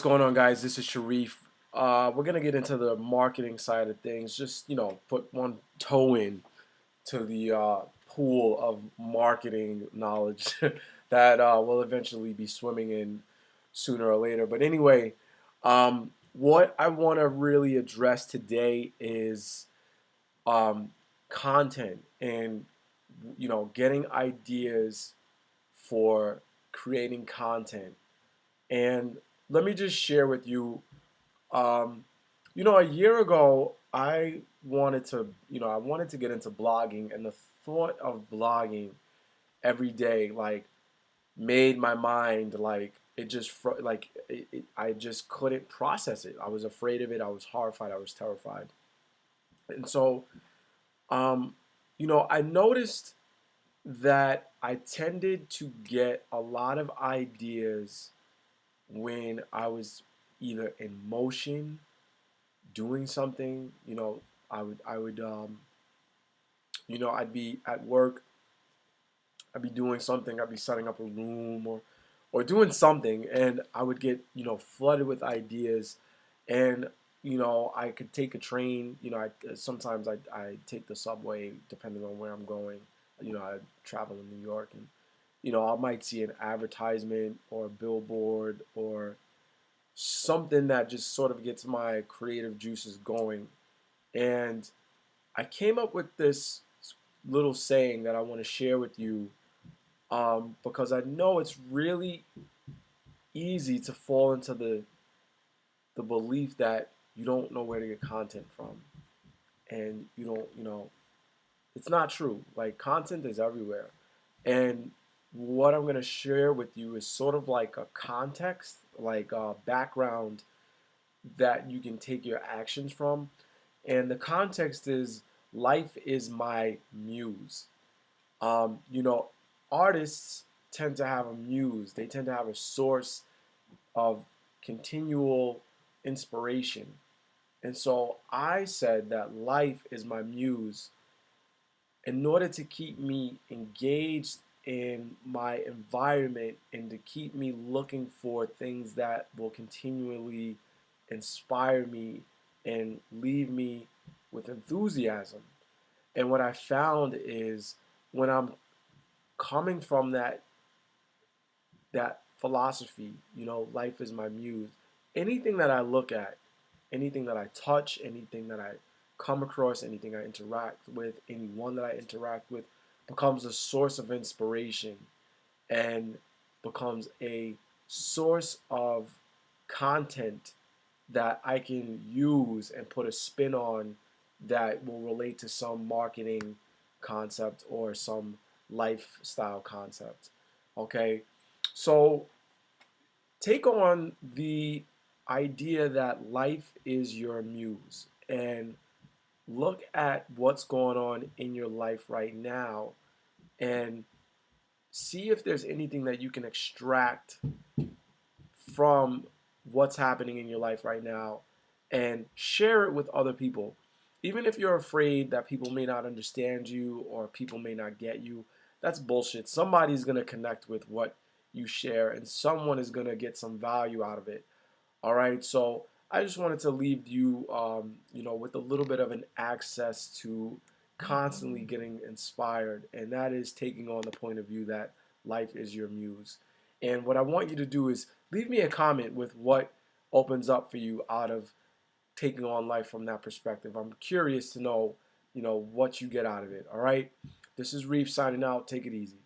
What's going on, guys? This is Sharif. We're gonna get into the marketing side of things. Just put one toe in to the pool of marketing knowledge that we'll eventually be swimming in sooner or later. But anyway, what I want to really address today is um, content and getting ideas for creating content. And let me just share with you, um, a year ago, I wanted to get into blogging, and the thought of blogging every day, like, made my mind like it just I just couldn't process it. I was afraid of it. I was horrified. I was terrified. And so, um, I noticed that I tended to get a lot of ideas when I was either in motion, doing something. I'd be at work, I'd be doing something, I'd be setting up a room or doing something, and I would get, flooded with ideas. And, I could take a train, sometimes I take the subway depending on where I'm going. I travel in New York, and, I might see an advertisement or a billboard or something that just sort of gets my creative juices going. And I came up with this little saying that I want to share with you, because I know it's really easy to fall into the belief that you don't know where to get content from, and you don't, it's not true. Like, content is everywhere, and what I'm gonna share with you is sort of like a context, like a background that you can take your actions from. And the context is life is my muse. Um, you know, Artists tend to have a muse. They tend to have a source of continual inspiration. And so I said that life is my muse in order to keep me engaged in my environment and to keep me looking for things that will continually inspire me and leave me with enthusiasm. And what I found is when I'm coming from that philosophy, life is my muse. Anything that I look at, anything that I touch, anything that I come across, anything I interact with, anyone that I interact with becomes a source of inspiration and becomes a source of content that I can use and put a spin on that will relate to some marketing concept or some lifestyle concept. Okay? So take on the idea that life is your muse and look at what's going on in your life right now and see if there's anything that you can extract from what's happening in your life right now and share it with other people. Even if you're afraid that people may not understand you or people may not get you, that's bullshit. Somebody's going to connect with what you share and someone is going to get some value out of it. All right. So I just wanted to leave you, with a little bit of an access to constantly getting inspired, and that is taking on the point of view that life is your muse. And what I want you to do is leave me a comment with what opens up for you out of taking on life from that perspective. I'm curious to know, what you get out of it. All right. This is Reef signing out. Take it easy.